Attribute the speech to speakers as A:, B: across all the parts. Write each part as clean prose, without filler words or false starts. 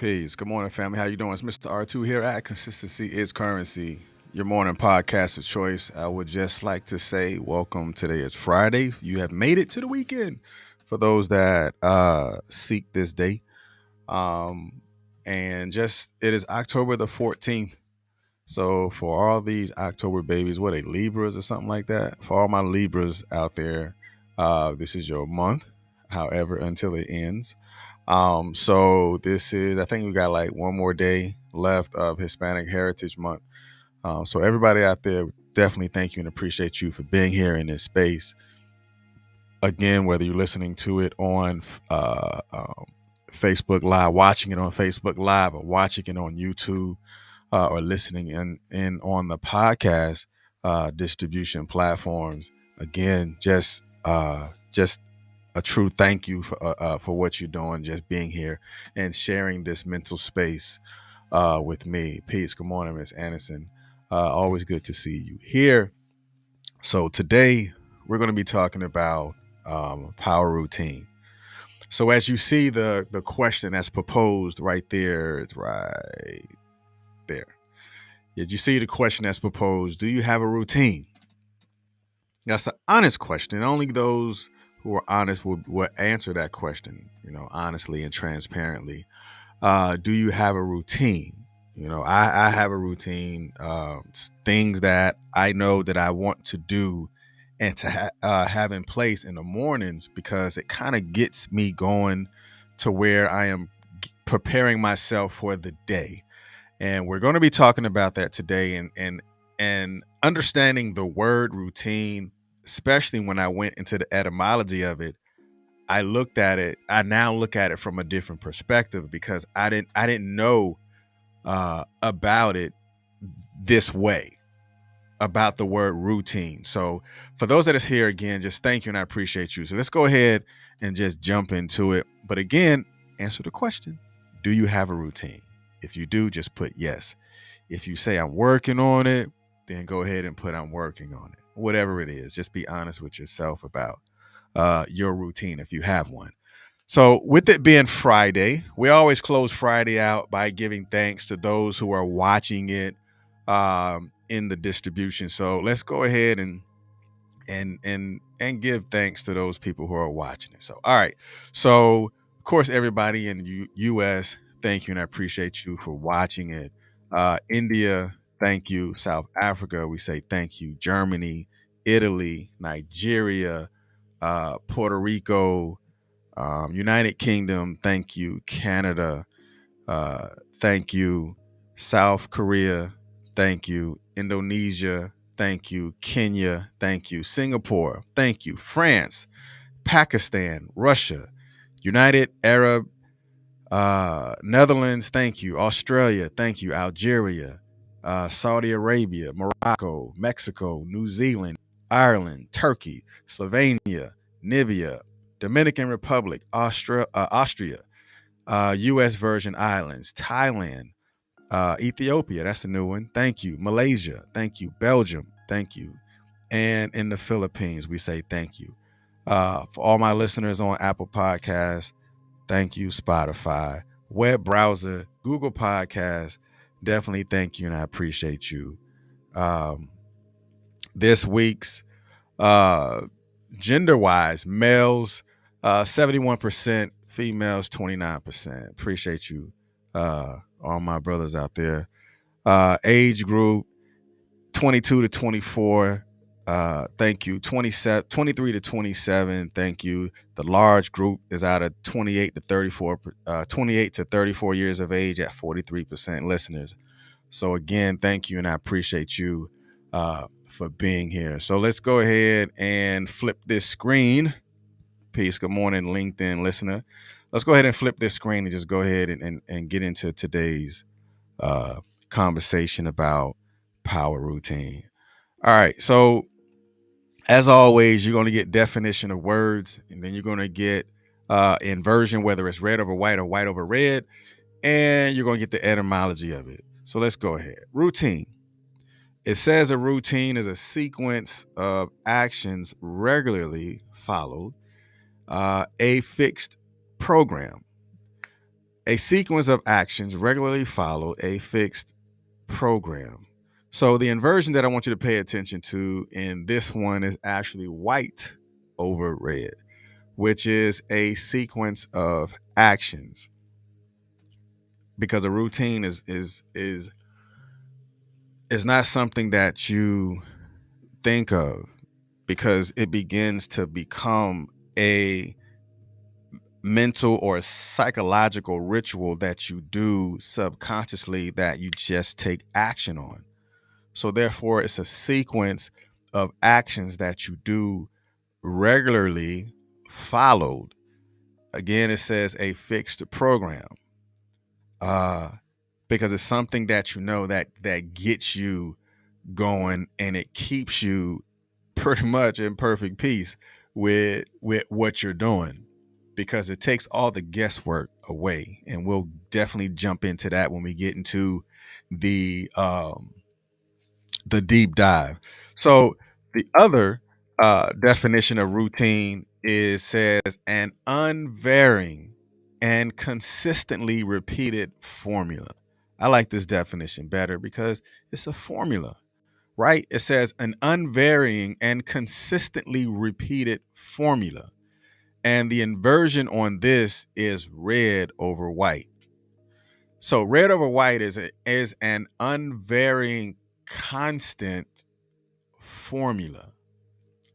A: Peace. Good morning, family. How you doing? It's Mr. R2 here at Consistency is Currency, your morning podcast of choice. I would just like to say welcome. Today is Friday. You have made it to the weekend for those that seek this day. Um, and just it is October the 14th. So for all these October babies, what are they, Libras or something like that? For all my Libras out there, this is your month. However, until it ends. So this is, I think we got like one more day left of Hispanic Heritage Month. So everybody out there, definitely thank you and appreciate you for being here in this space. Again, whether you're listening to it on Facebook Live, watching it on Facebook Live, or watching it on YouTube, or listening in on the podcast distribution platforms. Again, just a true thank you for what you're doing, just being here and sharing this mental space with me. Peace. Good morning, Miss Anderson. Always good to see you here. So today we're going to be talking about power routine. So as you see the question that's proposed right there, it's right there. Did you see the question that's proposed? Do you have a routine? That's an honest question. Only those who are honest will answer that question, honestly and transparently. Do you have a routine? I have a routine, things that I know that I want to do and to have in place in the mornings, because it kind of gets me going to where I am preparing myself for the day. And we're going to be talking about that today, and understanding the word routine, especially when I went into the etymology of it. I now look at it from a different perspective, because I didn't know about it this way, about the word routine. So for those that is here, again, just thank you and I appreciate you. So let's go ahead and just jump into it. But again, answer the question. Do you have a routine? If you do, just put yes. If you say I'm working on it, then go ahead and put I'm working on it. Whatever it is, just be honest with yourself about your routine if you have one. So with it being Friday, we always close Friday out by giving thanks to those who are watching it in the distribution. So let's go ahead and give thanks to those people who are watching it. So, all right. So of course, everybody in the U.S., thank you and I appreciate you for watching it. India, thank you. South Africa, we say thank you. Germany, Italy, Nigeria, Puerto Rico, United Kingdom, thank you. Canada, thank you. South Korea, thank you. Indonesia, thank you. Kenya, thank you. Singapore, thank you. France, Pakistan, Russia, United Arab Netherlands, thank you. Australia, thank you. Algeria, Saudi Arabia, Morocco, Mexico, New Zealand, Ireland, Turkey, Slovenia, Namibia, Dominican Republic, Austria, U.S. Virgin Islands, Thailand, Ethiopia, that's a new one. Thank you. Malaysia, thank you. Belgium, thank you. And in the Philippines, we say thank you. For all my listeners on Apple Podcasts, thank you. Spotify, web browser, Google Podcasts, definitely thank you and I appreciate you. This week's gender-wise, males 71%, females 29%. Appreciate you, all my brothers out there. Age group 22 to 24. Thank you. 23 to 27. Thank you. The large group is out of 28 to 34, 28 to 34 years of age at 43% listeners. So again, thank you and I appreciate you for being here. So let's go ahead and flip this screen. Peace. Good morning, LinkedIn listener. Let's go ahead and flip this screen and just go ahead and get into today's conversation about power routine. All right. So as always, you're going to get definition of words, and then you're going to get inversion, whether it's red over white or white over red, and you're going to get the etymology of it. So let's go ahead. Routine. It says a routine is a sequence of actions regularly followed, a fixed program. A sequence of actions regularly follow a fixed program. So the inversion that I want you to pay attention to in this one is actually white over red, which is a sequence of actions, because a routine is not something that you think of, because it begins to become a mental or psychological ritual that you do subconsciously that you just take action on. So therefore, it's a sequence of actions that you do regularly, followed. Again, it says a fixed program, uh, because it's something that you know that gets you going, and it keeps you pretty much in perfect peace with what you're doing, because it takes all the guesswork away. And we'll definitely jump into that when we get into the deep dive. So the other definition of routine is says an unvarying and consistently repeated formula. I like this definition better because it's a formula, right? It says an unvarying and consistently repeated formula. And the inversion on this is red over white. So red over white is an unvarying constant formula.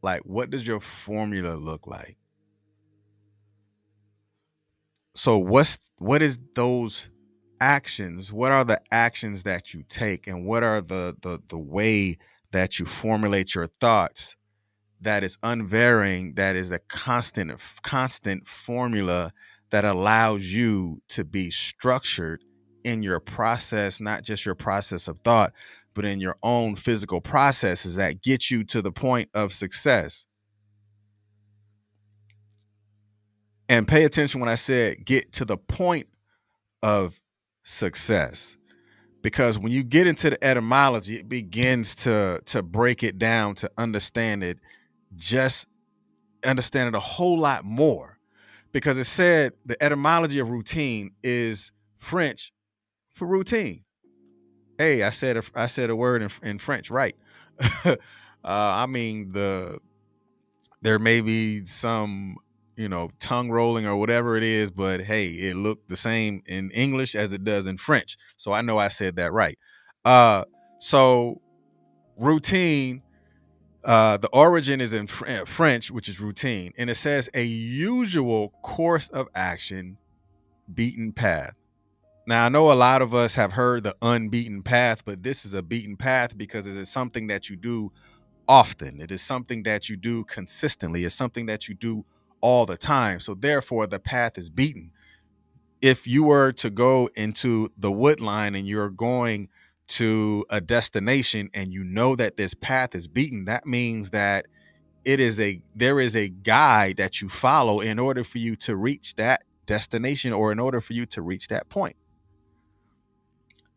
A: Like, what does your formula look like? So what is those actions? What are the actions that you take, and what are the way that you formulate your thoughts that is unvarying, that is a constant formula that allows you to be structured in your process, not just your process of thought, but in your own physical processes that get you to the point of success. And pay attention when I said get to the point of success, because when you get into the etymology, it begins to break it down, to understand it, just understand it a whole lot more. Because it said the etymology of routine is French for routine. Hey, I said a word in French, right? I mean, there may be some, tongue rolling or whatever it is, but hey, it looked the same in English as it does in French. So I know I said that right. So routine, the origin is in French, which is routine, and it says a usual course of action, beaten path. Now, I know a lot of us have heard the unbeaten path, but this is a beaten path because it is something that you do often. It is something that you do consistently. It's something that you do all the time. So therefore, the path is beaten. If you were to go into the wood line and you're going to a destination and you know that this path is beaten, that means that there is a guide that you follow in order for you to reach that destination, or in order for you to reach that point.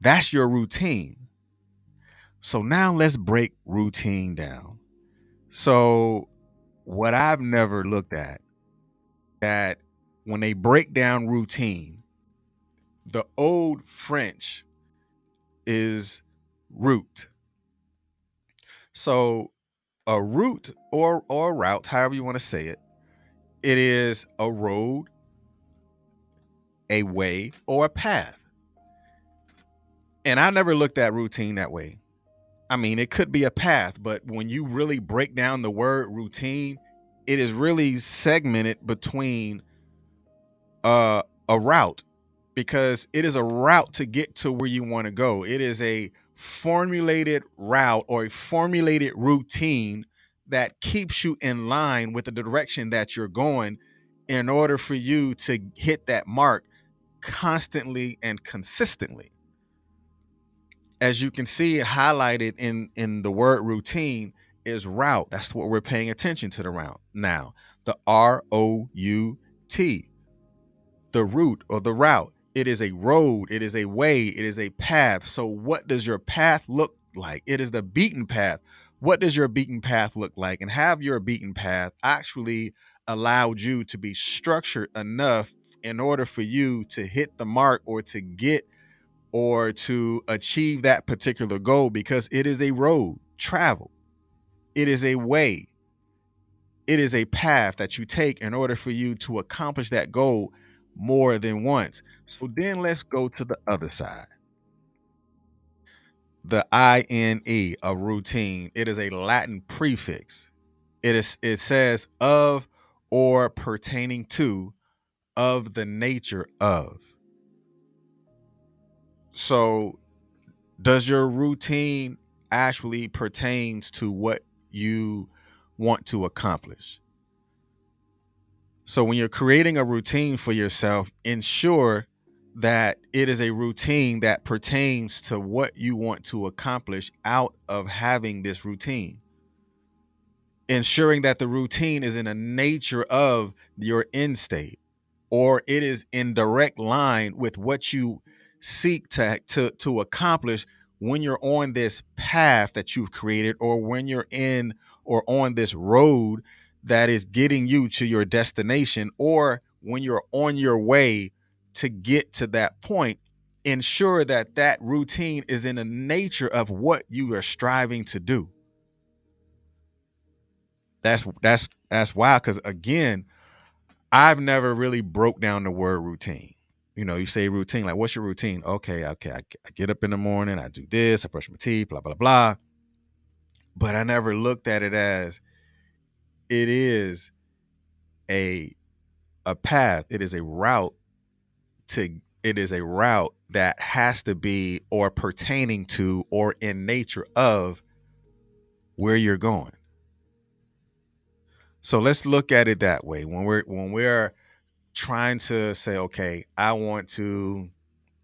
A: That's your routine. So now let's break routine down. So what I've never looked at, that when they break down routine, the old French is route. So a route or a route, however you want to say it, it is a road, a way, or a path. And I never looked at routine that way. I mean, it could be a path, but when you really break down the word routine, it is really segmented between a route, because it is a route to get to where you want to go. It is a formulated route or a formulated routine that keeps you in line with the direction that you're going in order for you to hit that mark constantly and consistently. As you can see, it highlighted in the word routine is route. That's what we're paying attention to, the route. Now, the ROUT, the route or the route. It is a road, it is a way, it is a path. So what does your path look like? It is the beaten path. What does your beaten path look like? And have your beaten path actually allowed you to be structured enough in order for you to hit the mark or to get or to achieve that particular goal, because it is a road travel. It is a way. It is a path that you take in order for you to accomplish that goal more than once. So then let's go to the other side. The INE, a routine. It is a Latin prefix. It says of or pertaining to, of the nature of. So does your routine actually pertains to what you want to accomplish? So when you're creating a routine for yourself, ensure that it is a routine that pertains to what you want to accomplish out of having this routine. Ensuring that the routine is in a nature of your end state, or it is in direct line with what you seek to accomplish when you're on this path that you've created, or when you're in or on this road that is getting you to your destination, or when you're on your way to get to that point. Ensure that that routine is in the nature of what you are striving to do. That's wild, because again, I've never really broke down the word routine. You know, you say routine, like, what's your routine? Okay. I get up in the morning, I do this, I brush my teeth, blah, blah, blah. But I never looked at it as it is a path. It is a route that has to be or pertaining to or in nature of where you're going. So let's look at it that way. When we're trying to say, okay, I want to,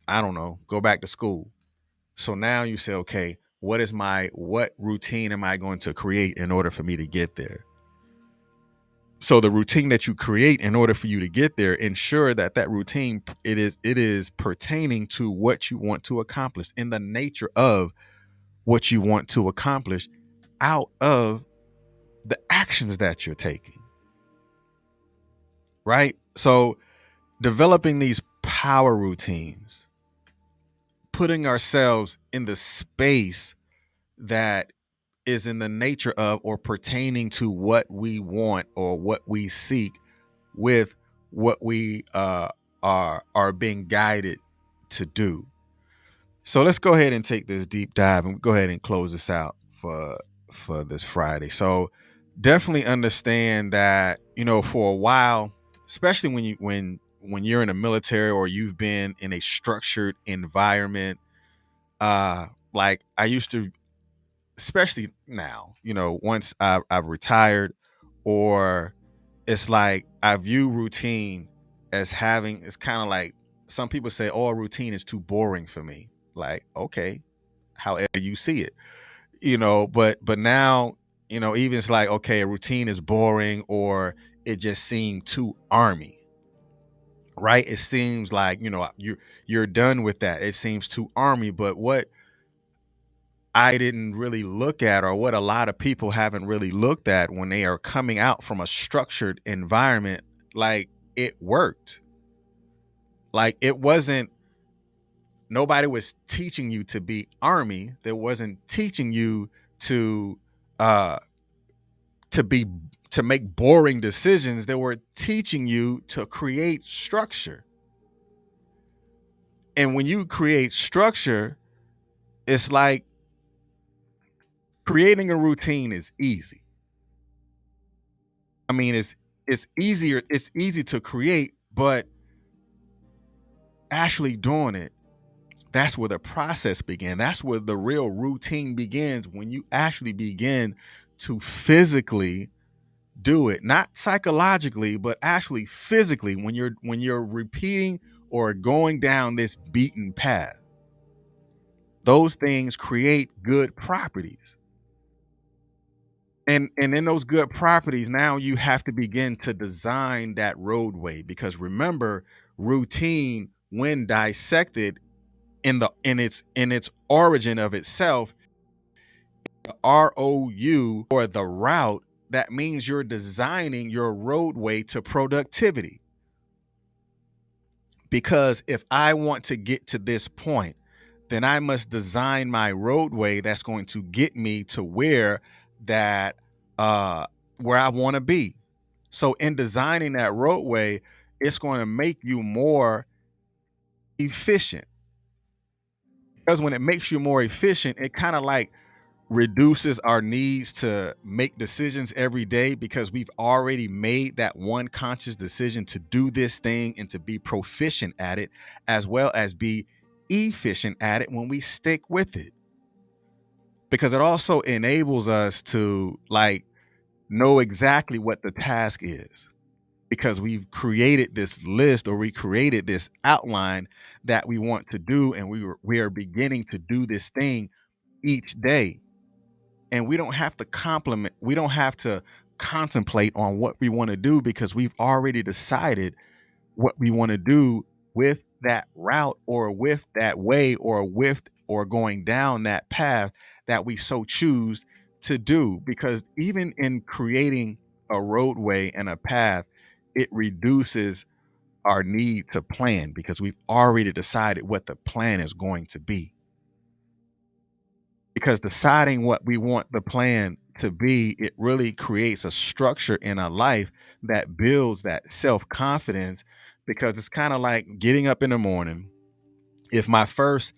A: I don't know, go back to school. So now you say, okay, what routine am I going to create in order for me to get there? So the routine that you create in order for you to get there, ensure that that routine, it is pertaining to what you want to accomplish, in the nature of what you want to accomplish, out of the actions that you're taking. Right? So developing these power routines, putting ourselves in the space that is in the nature of or pertaining to what we want or what we seek, with what we are being guided to do. So let's go ahead and take this deep dive and go ahead and close this out for this Friday. So definitely understand that, you know, for a while, especially when you're in the military or you've been in a structured environment, like I used to, especially now, you know, once I've retired, or it's like I view routine as having, it's kind of like some people say, oh, a routine is too boring for me. Like, okay, however you see it, you know, but now, you know, even it's like, okay, a routine is boring, or it just seemed too army, right? It seems like, you know, you're done with that. It seems too army. But what I didn't really look at, or what a lot of people haven't really looked at when they are coming out from a structured environment, like, it worked. Like, it wasn't, nobody was teaching you to be army. There wasn't teaching you to be, to make boring decisions. They were teaching you to create structure. And when you create structure, it's like creating a routine is easy. I mean, it's easier, it's easy to create, but actually doing it, that's where the process began. That's where the real routine begins, when you actually begin to physically do it, not psychologically, but actually physically, when you're repeating or going down this beaten path. Those things create good properties. And in those good properties, now you have to begin to design that roadway, because remember, routine, when dissected in its origin of itself, the ROU, or the route, that means you're designing your roadway to productivity. Because if I want to get to this point, then I must design my roadway that's going to get me to that uh where I want to be. So in designing that roadway, it's going to make you more efficient. Because when it makes you more efficient, it kind of like reduces our needs to make decisions every day, because we've already made that one conscious decision to do this thing and to be proficient at it, as well as be efficient at it when we stick with it. Because it also enables us to like know exactly what the task is, because we've created this list, or we created this outline that we want to do, and we are beginning to do this thing each day. And we don't have to contemplate on what we want to do, because we've already decided what we want to do with that route, or with that way, or going down that path that we so choose to do. Because even in creating a roadway and a path, it reduces our need to plan, because we've already decided what the plan is going to be. Because deciding what we want the plan to be, it really creates a structure in our life that builds that self-confidence. Because it's kind of like getting up in the morning. If my first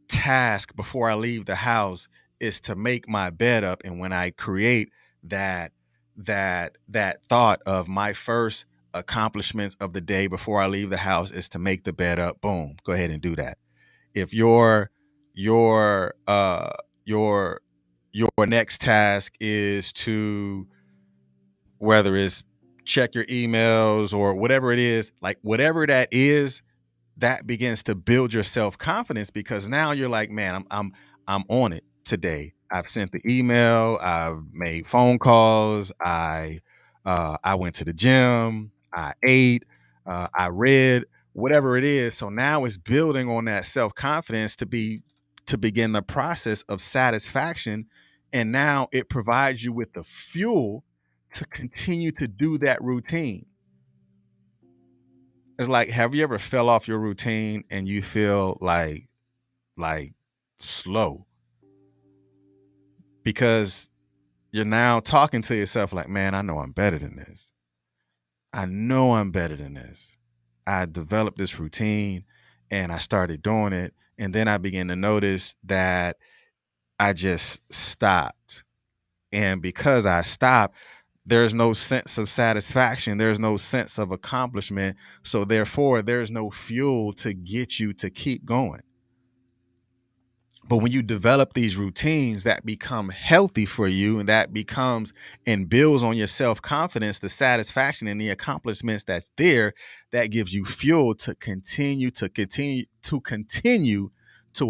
A: task before I leave the house is to make my bed up, and when I create that that thought of my first accomplishments of the day before I leave the house is to make the bed up, boom, go ahead and do that. If your your your next task is to, whether it's check your emails or whatever it is, like whatever that is, that begins to build your self-confidence, because now you're like, man, I'm on it today. I've sent the email, I've made phone calls, I went to the gym, I ate, I read, whatever it is. So now it's building on that self-confidence to begin the process of satisfaction. And now it provides you with the fuel to continue to do that routine. It's like, have you ever fell off your routine and you feel like slow, because you're now talking to yourself like, man, I know I'm better than this. I know I'm better than this. I developed this routine and I started doing it. And then I began to notice that I just stopped. And because I stopped, there's no sense of satisfaction. There's no sense of accomplishment. So therefore, there's no fuel to get you to keep going. But when you develop these routines that become healthy for you, and that becomes and builds on your self-confidence, the satisfaction and the accomplishments that's there, that gives you fuel to continue to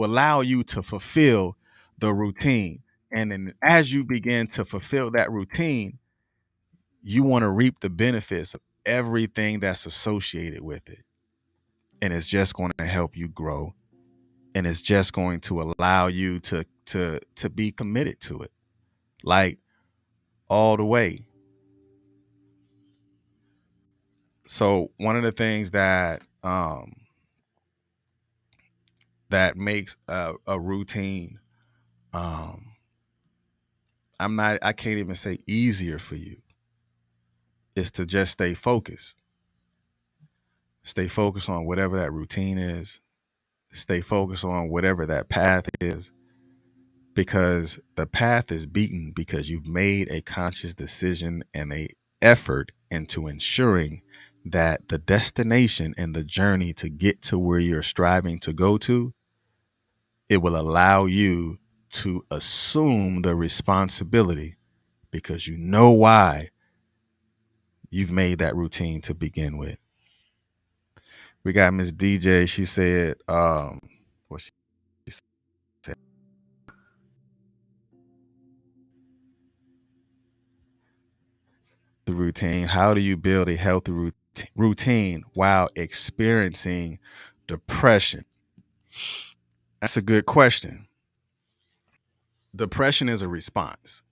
A: allow you to fulfill the routine. And then as you begin to fulfill that routine, you want to reap the benefits of everything that's associated with it. And it's just going to help you grow, and it's just going to allow you to be committed to it, like, all the way. So one of the things that makes a routine, um I can't even say easier for you, is to just stay focused on whatever that routine is, stay focused on whatever that path is, because the path is beaten because you've made a conscious decision and a effort into ensuring that the destination and the journey to get to where you're striving to go to, it will allow you to assume the responsibility, because you know why you've made that routine to begin with. We got Miss DJ. She said, what she said, the routine. How do you build a healthy routine while experiencing depression? That's a good question. Depression is a response.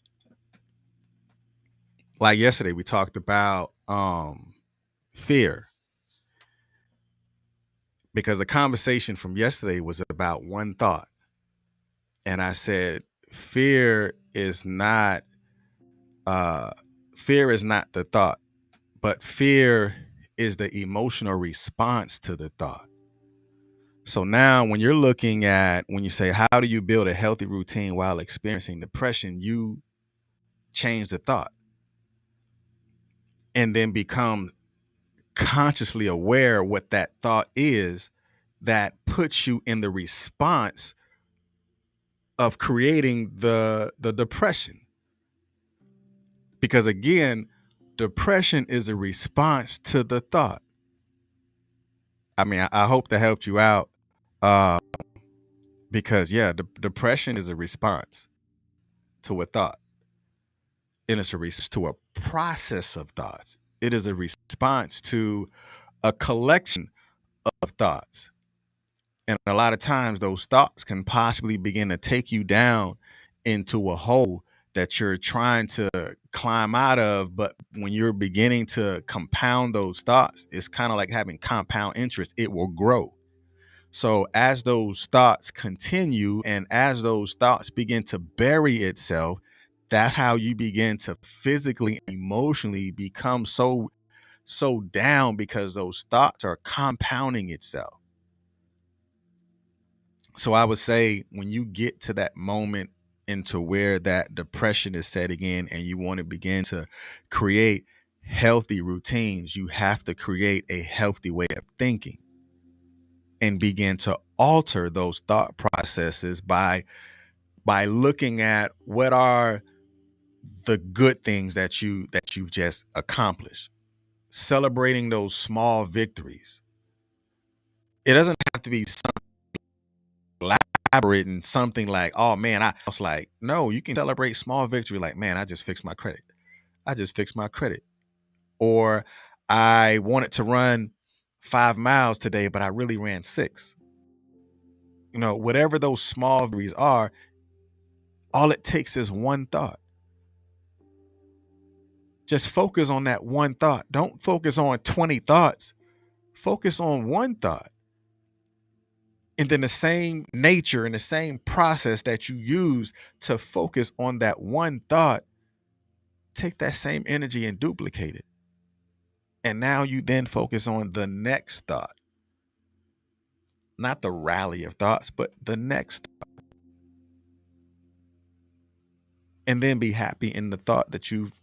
A: Like yesterday, we talked about fear. because the conversation from yesterday was about one thought. And I said, fear is not uh, fear is not the thought, but fear is the emotional response to the thought. So now when you're looking at, when you say, how do you build a healthy routine while experiencing depression, you change the thought and then become consciously aware what that thought is that puts you in the response of creating the depression. Because again, depression is a response to the thought. I mean, I hope that helped you out. Uh, because yeah, depression is a response to a thought. And it's a response to a process of thoughts. It is a response to a collection of thoughts. And a lot of times those thoughts can possibly begin to take you down into a hole that you're trying to climb out of. But when you're beginning to compound those thoughts, it's kind of like having compound interest. It will grow. So as those thoughts continue and as those thoughts begin to bury itself, that's how you begin to physically, emotionally become so down, because those thoughts are compounding itself. So I would say when you get to that moment into where that depression is setting in and you want to begin to create healthy routines, you have to create a healthy way of thinking and begin to alter those thought processes by looking at what are the good things that you just accomplished, celebrating those small victories. It doesn't have to be something elaborate and something like, oh man, I was like, no, you can celebrate small victory like, man, I just fixed my credit. I just fixed my credit. Or I wanted to run 5 miles today, but I really ran 6. You know, whatever those small victories are, all it takes is one thought. Just focus on that one thought. Don't focus on 20 thoughts. Focus on one thought. And then the same nature and the same process that you use to focus on that one thought, take that same energy and duplicate it. And now you then focus on the next thought. Not the rally of thoughts, but the next thought. And then be happy in the thought that you've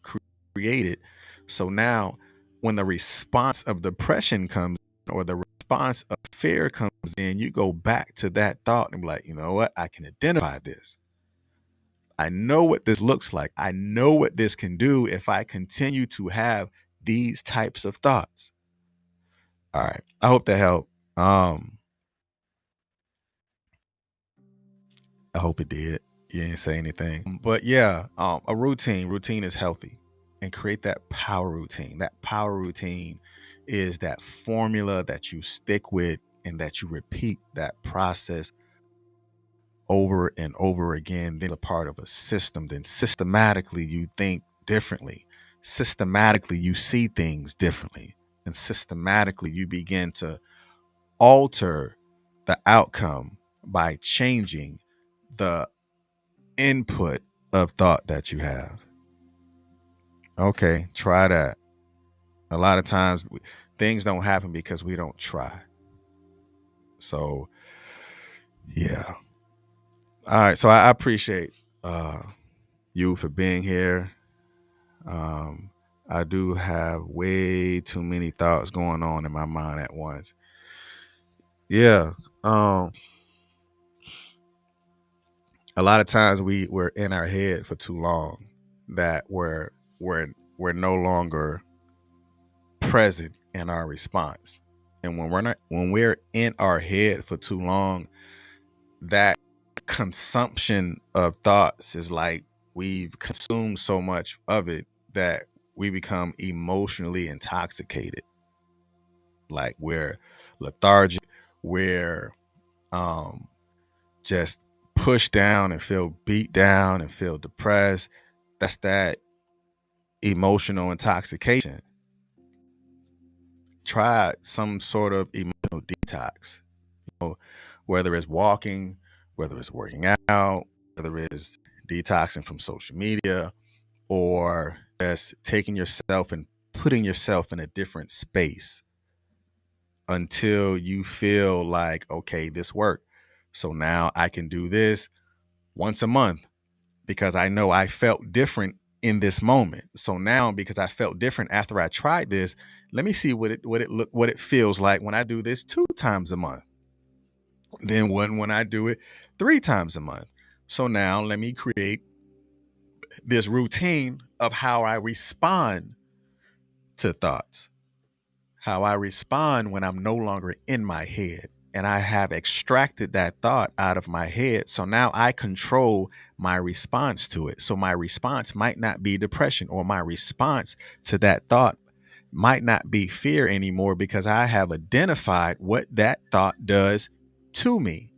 A: created. So now when the response of depression comes or the response of fear comes in, you go back to that thought and be like, you know what? I can identify this. I know what this looks like. I know what this can do if I continue to have these types of thoughts. All right. I hope that helped. I hope it did. You didn't say anything. But yeah, a routine. Routine is healthy. And create that power routine. That power routine is that formula that you stick with and that you repeat that process over and over again. Then a part of a system. Then systematically you think differently. Systematically you see things differently. And systematically you begin to alter the outcome by changing the input of thought that you have. Okay, try that. A lot of times things don't happen because we don't try. So, yeah. All right. So I appreciate you for being here. I do have way too many thoughts going on in my mind at once. Yeah. A lot of times we're in our head for too long that we're no longer present in our response. And when we're in our head for too long, that consumption of thoughts is like we've consumed so much of it that we become emotionally intoxicated. Like we're lethargic, we're just pushed down and feel beat down and feel depressed. That's that emotional intoxication. try some sort of emotional detox, whether it's walking, whether it's working out, whether it's detoxing from social media, or just taking yourself and putting yourself in a different space until you feel like, okay, this worked. So now I can do this once a month because I know I felt different in this moment. So now, because I felt different after I tried this, let me see what it feels like when I do this 2 times a month. Then when I do it 3 times a month. So now let me create this routine of how I respond to thoughts, how I respond when I'm no longer in my head. And I have extracted that thought out of my head. So now I control my response to it. So my response might not be depression, or my response to that thought might not be fear anymore, because I have identified what that thought does to me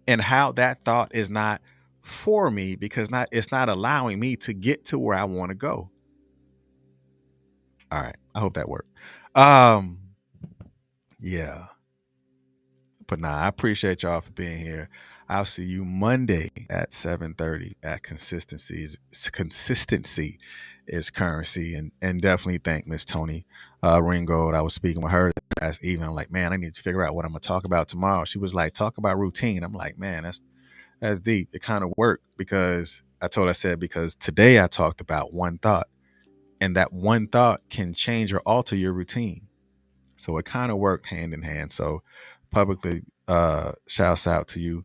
A: and how that thought is not for me, because it's not allowing me to get to where I want to go. All right. I hope that worked. Yeah. But nah, I appreciate y'all for being here. I'll see you Monday at 7:30 at Consistency is Currency. And definitely thank Miss Tony Ringgold. I was speaking with her last evening. I'm like, man, I need to figure out what I'm gonna talk about tomorrow. She was like, talk about routine. I'm like, man, that's deep. It kind of worked, because I said because today I talked about one thought, and that one thought can change or alter your routine. So it kind of worked hand in hand. So publicly shouts out to you,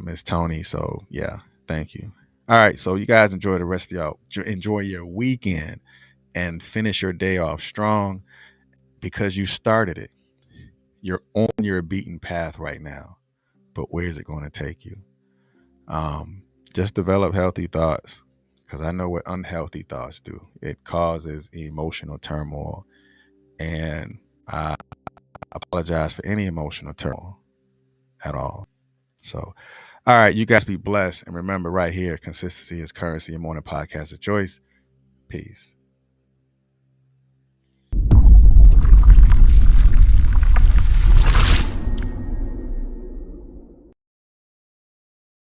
A: Miss Tony. So yeah, thank you. All right. So you guys enjoy the rest of y'all. Enjoy your weekend and finish your day off strong, because you started it. You're on your beaten path right now. But where is it going to take you? Just develop healthy thoughts, because I know what unhealthy thoughts do. It causes emotional turmoil. And I apologize for any emotional turmoil at all. So, all right, you guys be blessed. And remember, right here, consistency is currency. Your morning podcast of choice. Peace.